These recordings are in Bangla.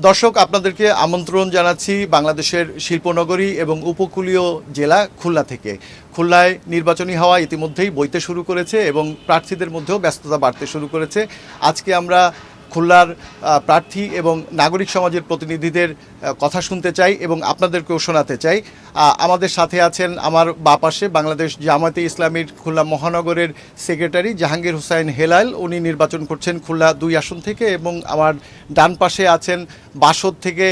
দর্শক, আপনাদেরকে আমন্ত্রণ জানাচ্ছি বাংলাদেশের শিল্পনগরী এবং উপকূলীয় জেলা খুলনা থেকে। খুলনায় নির্বাচনী হাওয়া ইতিমধ্যেই বইতে শুরু করেছে এবং প্রার্থীদের মধ্যেও ব্যস্ততা বাড়তে শুরু করেছে। আজকে আমরা খুলনার প্রার্থী এবং নাগরিক সমাজের প্রতিনিধিদের কথা শুনতে চাই এবং আপনাদেরকেও শোনাতে চাই। আমাদের সাথে আছেন আমার বাঁ পাশে বাংলাদেশ জামায়াতে ইসলামীর খুলনা মহানগরের সেক্রেটারি জাহাঙ্গীর হোসাইন হেলাল, উনি নির্বাচন করছেন খুলনা 2 আসন থেকে, এবং আমার ডান পাশে আছেন বাসদ থেকে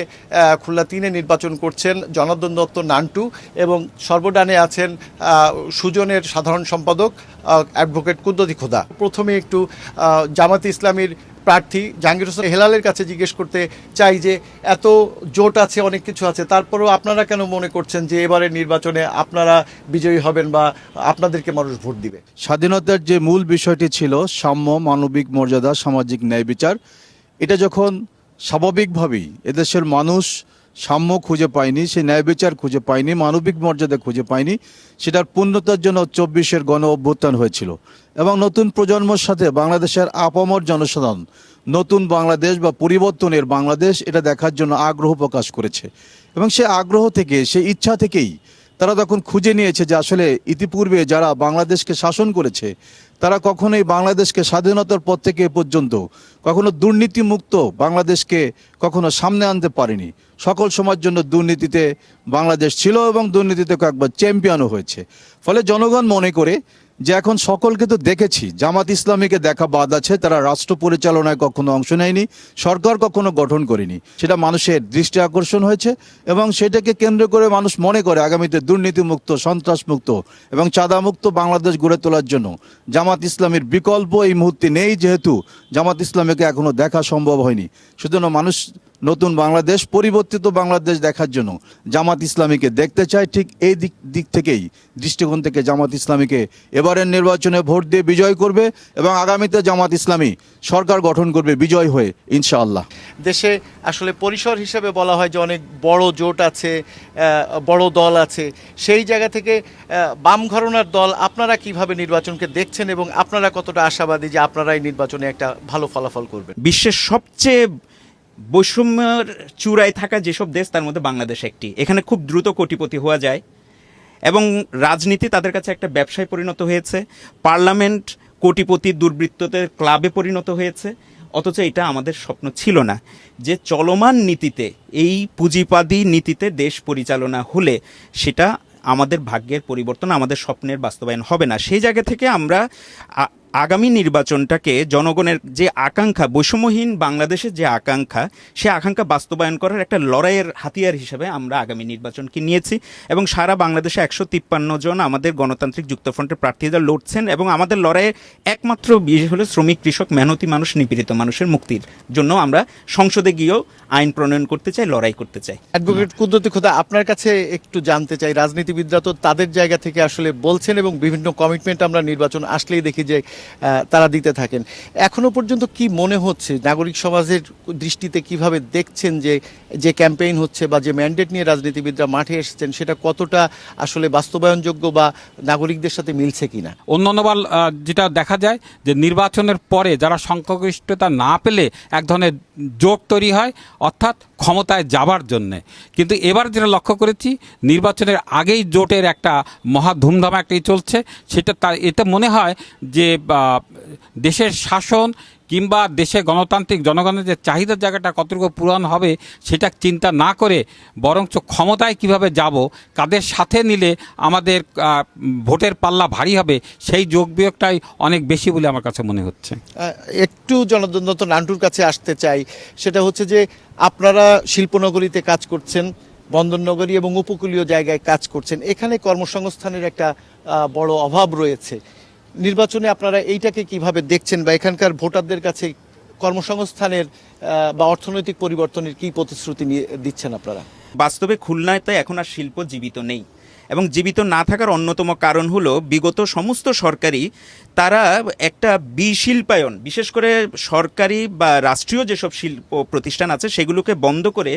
খুলনা 3-এ নির্বাচন করছেন জনার্দন দত্ত নান্টু, এবং সর্বডানে আছেন সুজনের সাধারণ সম্পাদক অ্যাডভোকেট কুদ্দুতী খোদা। প্রথমে একটু জামায়াতে ইসলামীর প্রার্থী জাহাঙ্গীর হোসেন হেলালের কাছে জিজ্ঞেস করতে চাই যে এত জোট আছে, অনেক কিছু আছে, তারপরেও আপনারা কেন মনে করছেন যে এবারের নির্বাচনে আপনারা বিজয়ী হবেন বা আপনাদেরকে মানুষ ভোট দিবে? স্বাধীনতার যে মূল বিষয়টি ছিল সাম্য, মানবিক মর্যাদা, সামাজিক ন্যায় বিচার, এটা যখন স্বাভাবিকভাবেই এদেশের মানুষ সাম্য খুঁজে পায়নি, সে ন্যায় বিচার খুঁজে পায়নি, মানবিক মর্যাদা খুঁজে পায়নি, সেটার পূর্ণতার জন্য 24-এর গণ অভ্যুত্থান হয়েছিল। এবং নতুন প্রজন্মের সাথে বাংলাদেশের আপামর জনসাধারণ নতুন বাংলাদেশ বা পরিবর্তনের বাংলাদেশ এটা দেখার জন্য আগ্রহ প্রকাশ করেছে। এবং সে আগ্রহ থেকে, সে ইচ্ছা থেকেই তারা তখন খুঁজে নিয়েছে যে আসলে ইতিপূর্বে যারা বাংলাদেশকে শাসন করেছে তারা কখনোই বাংলাদেশকে স্বাধীনতার পর থেকে এ পর্যন্ত কখনো দুর্নীতিমুক্ত বাংলাদেশকে কখনো সামনে আনতে পারেনি। সকল সময়ের জন্য দুর্নীতিতে বাংলাদেশ ছিল এবং দুর্নীতিতে কয়েকবার চ্যাম্পিয়নও হয়েছে। ফলে জনগণ মনে করে যে এখন সকলকে তো দেখেছি, জামাত ইসলামীকে দেখা বাদ আছে, তারা রাষ্ট্র পরিচালনায় কখনো অংশ নেয়নি, সরকার কখনো গঠন করেনি, সেটা মানুষের দৃষ্টি আকর্ষণ হয়েছে এবং সেটাকে কেন্দ্র করে মানুষ মনে করে আগামীতে দুর্নীতিমুক্ত, সন্ত্রাসমুক্ত এবং চাঁদামুক্ত বাংলাদেশ গড়ে তোলার জন্য জামাত ইসলামীর বিকল্প এই মুহূর্তে নেই, যেহেতু জামাত ইসলামীকে এখনো দেখা সম্ভব হয়নি। সুতরাং মানুষ নতুন বাংলাদেশ, পরিবর্তিত বাংলাদেশ দেখার জন্য জামাত ইসলামীকে দেখতে চায়। ঠিক এই দিক থেকেই, দৃষ্টিকোণ থেকে জামাত ইসলামীকে এবারের নির্বাচনে ভোট দিয়ে বিজয় করবে এবং আগামীতে জামাত ইসলামী সরকার গঠন করবে বিজয় হয়ে, ইনশাআল্লাহ। দেশে আসলে পরিসর হিসেবে বলা হয় যে অনেক বড় জোট আছে, বড় দল আছে, সেই জায়গা থেকে বাম ঘরানার দল আপনারা কিভাবে নির্বাচনকে দেখছেন এবং আপনারা কতটা আশাবাদী যে আপনারা এই নির্বাচনে একটা ভালো ফলাফল করবেন? বিশ্বের সবচেয়ে বৈষম্যের চূড়ায় থাকা যেসব দেশ তার মধ্যে বাংলাদেশ একটি। এখানে খুব দ্রুত কোটিপতি হওয়া যায় এবং রাজনীতি তাদের কাছে একটা ব্যবসায় পরিণত হয়েছে। পার্লামেন্ট কোটিপতি দুর্বৃত্তদের ক্লাবে পরিণত হয়েছে। অথচ এটা আমাদের স্বপ্ন ছিল না যে চলমান নীতিতে, এই পুঁজিবাদী নীতিতে দেশ পরিচালনা হলে সেটা আমাদের ভাগ্যের পরিবর্তন, আমাদের স্বপ্নের বাস্তবায়ন হবে না। সেই জায়গা থেকে আমরা আগামী নির্বাচনটাকে জনগণের যে আকাঙ্ক্ষা, বৈষম্যহীন বাংলাদেশের যে আকাঙ্ক্ষা, সে আকাঙ্ক্ষা বাস্তবায়ন করার একটা লড়াইয়ের হাতিয়ার হিসেবে আমরা আগামী নির্বাচনকে নিয়েছি। এবং সারা বাংলাদেশে 153 জন আমাদের গণতান্ত্রিক যুক্তফ্রন্টের প্রার্থীরা লড়ছেন এবং আমাদের লড়াইয়ের একমাত্র বিষয় হলো শ্রমিক, কৃষক, মেহনতি মানুষ, নিপীড়িত মানুষের মুক্তির জন্য আমরা সংসদে গিয়েও আইন প্রণয়ন করতে চাই, লড়াই করতে চাই। অ্যাডভোকেট কুদ্দুতী খোদা, আপনার কাছে একটু জানতে চাই, রাজনীতিবিদরা তো তাদের জায়গা থেকে আসলে বলছেন এবং বিভিন্ন কমিটমেন্ট আমরা নির্বাচন আসলেই দেখি যে তারা দিতে থাকেন। এখনো পর্যন্ত কি মনে হচ্ছে, নাগরিক সমাজের দৃষ্টিতে কিভাবে দেখছেন যে ক্যাম্পেইন হচ্ছে বা যে ম্যান্ডেট নিয়ে রাজনীতিবিদরা মাঠে এসেছেন সেটা কতটা আসলে বাস্তবায়নযোগ্য বা নাগরিকদের সাথে মিলছে কিনা? অন্যান্যবার যেটা দেখা যায় যে নির্বাচনের পরে যারা সংখ্যাগরিষ্ঠতা না পেলে এক ধরনের জোট তৈরি হয়, অর্থাৎ ক্ষমতায় যাবার জন্যে। কিন্তু এবার যেটা লক্ষ্য করেছি, নির্বাচনের আগেই জোটের একটা মহা ধুমধাম একটাই চলছে। সেটা এতে মনে হয় যে দেশের শাসন কিংবা দেশে গণতান্ত্রিক জনগণের যে চাহিদার জায়গাটা কতটুকু পূরণ হবে সেটা চিন্তা না করে বরঞ্চ ক্ষমতায় কিভাবে যাব, কাদের সাথে নিলে আমাদের ভোটের পাল্লা ভারী হবে, সেই যোগ বিয়োগটাই অনেক বেশি বলে আমার কাছে মনে হচ্ছে। একটু জনার্দন দত্ত নান্টুর কাছে আসতে চাই। সেটা হচ্ছে যে আপনারা শিল্পনগরীতে কাজ করছেন, বন্দরনগরী এবং উপকূলীয় জায়গায় কাজ করছেন, এখানে কর্মসংস্থানের একটা বড় অভাব রয়েছে। নির্বাচনে আপনারা এইটাকে কিভাবে দেখছেন বা এখানকার ভোটারদের কাছে কর্মসংস্থানের বা অর্থনৈতিক পরিবর্তনের কি প্রতিশ্রুতি নিয়ে দিচ্ছেন আপনারা? বাস্তবে খুলনায় তো এখন আর শিল্প জীবিত নেই। এবং জীবিত না থাকার অন্যতম কারণ হলো বিগত সমস্ত সরকারই তারা একটা বিশিল্পায়ন, বিশেষ করে সরকারি বা রাষ্ট্রীয় যেসব শিল্প প্রতিষ্ঠান আছে সেগুলোকে বন্ধ করে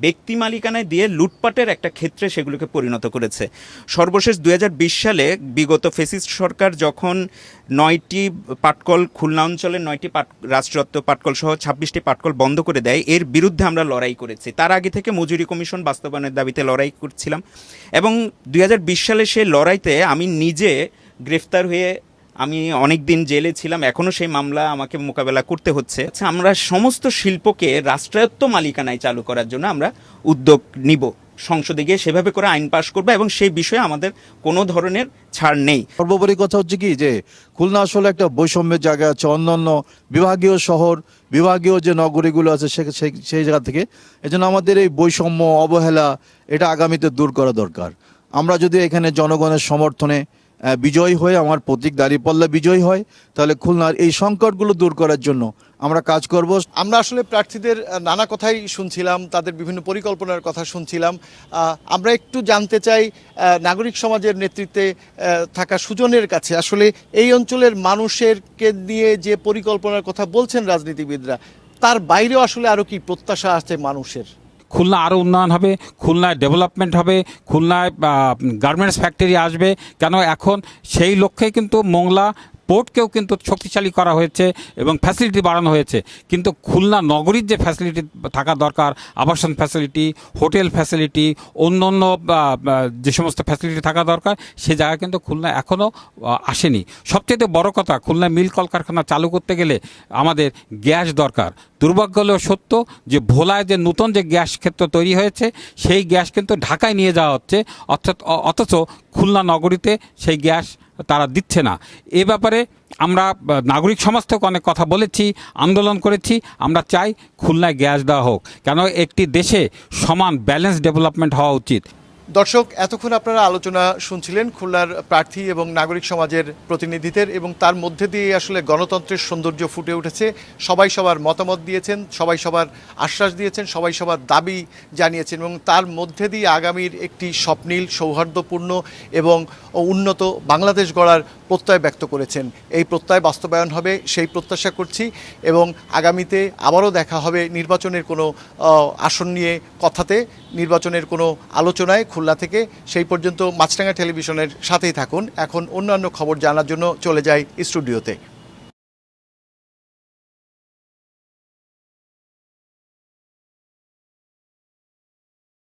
ব্যক্তি মালিকানায় দিয়ে লুটপাটের একটা ক্ষেত্রে সেগুলোকে পরিণত করেছে। সর্বশেষ 2020 সালে বিগত ফ্যাসিস্ট সরকার যখন 9টি পাটকল, খুলনা অঞ্চলের 9টি রাষ্ট্রায়ত্ত পাটকল সহ 26টি পাটকল বন্ধ করে দেয়, এর বিরুদ্ধে আমরা লড়াই করেছি। তার আগে থেকে মজুরি কমিশন বাস্তবায়নের দাবিতে লড়াই করছিলাম এবং 2020 সালে সেই লড়াইতে আমি নিজে গ্রেফতার হয়ে আমি অনেক দিন জেলে ছিলাম, এখনও সেই মামলা আমাকে মোকাবেলা করতে হচ্ছে। আচ্ছা, আমরা সমস্ত শিল্পকে রাষ্ট্রায়ত্ত মালিকানায় চালু করার জন্য আমরা উদ্যোগ নিব, সংসদে গিয়ে সেভাবে করে আইন পাশ করবো এবং সেই বিষয়ে আমাদের কোনো ধরনের ছাড় নেই। সর্বোপরি কথা হচ্ছে কি যে খুলনা আসলে একটা বৈষম্যের জায়গা আছে, অন্যান্য বিভাগীয় শহর, বিভাগীয় যে নগরীগুলো আছে সেই জায়গা থেকে। এজন্য আমাদের এই বৈষম্য, অবহেলা এটা আগামীতে দূর করা দরকার। আমরা যদি এখানে জনগণের সমর্থনে বিজয়ী হয়ে, আমার প্রতীক দাঁড়িপাল্লা বিজয়ী হয়, তাহলে খুলনার এই সংকটগুলো দূর করার জন্য আমরা কাজ করব। আমরা আসলে প্রার্থীদের নানা কথাই শুনছিলাম, তাদের বিভিন্ন পরিকল্পনার কথা শুনছিলাম। আমরা একটু জানতে চাই নাগরিক সমাজের নেতৃত্বে থাকা সুজনের কাছে, আসলে এই অঞ্চলের মানুষেরকে নিয়ে যে পরিকল্পনার কথা বলছেন রাজনীতিবিদরা, তার বাইরেও আসলে আরও কি প্রত্যাশা আছে মানুষের? খুলনা আরও উন্নয়ন হবে, খুলনায় ডেভেলপমেন্ট হবে, খুলনায় গার্মেন্টস ফ্যাক্টরি আসবে। কেন এখন সেই লক্ষ্যে কিন্তু মোংলা পোর্টকেও কিন্তু শক্তিশালী করা হয়েছে এবং ফ্যাসিলিটি বাড়ানো হয়েছে, কিন্তু খুলনা নগরীর যে ফ্যাসিলিটি থাকা দরকার, আবাসন ফ্যাসিলিটি, হোটেল ফ্যাসিলিটি, অন্য যে সমস্ত ফ্যাসিলিটি থাকা দরকার, সে জায়গা কিন্তু খুলনা এখনও আসেনি। সবচেয়ে বড় কথা, খুলনায় মিল কলকারখানা চালু করতে গেলে আমাদের গ্যাস দরকার। দুর্ভাগ্য হলেও সত্য যে ভোলায় যে নতুন যে গ্যাস ক্ষেত্র তৈরি হয়েছে সেই গ্যাস কিন্তু ঢাকায় নিয়ে যাওয়া হচ্ছে, অথচ খুলনা নগরীতে সেই গ্যাস তারা দিচ্ছে না। এ ব্যাপারে আমরা নাগরিক সমাজ থেকে অনেক কথা বলেছি, আন্দোলন করেছি। আমরা চাই খুলনায় গ্যাস দেওয়া হোক, কেন একটি দেশে সমান ব্যালেন্স ডেভেলপমেন্ট হওয়া উচিত। দর্শক, এতক্ষণ আপনারা আলোচনা শুনছিলেন খুলনার প্রার্থী এবং নাগরিক সমাজের প্রতিনিধিদের, এবং তার মধ্যে দিয়ে আসলে গণতন্ত্রের সৌন্দর্য ফুটে উঠেছে। সবাই সবার মতামত দিয়েছেন, সবাই সবার আশ্বাস দিয়েছেন, সবাই সবার দাবি জানিয়েছেন এবং তার মধ্যে দিয়ে আগামীর একটি স্বপ্নিল, সৌহার্দ্যপূর্ণ এবং উন্নত বাংলাদেশ গড়ার প্রত্যয় ব্যক্ত করেছেন। এই প্রত্যয় বাস্তবায়ন হবে সেই প্রত্যাশা করছি এবং আগামীতে আবারও দেখা হবে নির্বাচনের কোনো আসন নিয়ে কথাতে, নির্বাচনের কোনো আলোচনায় খুলনা থেকে। সেই পর্যন্ত মাছরাঙা টেলিভিশনের সাথেই থাকুন। এখন অন্যান্য খবর জানার জন্য চলে যাই স্টুডিওতে।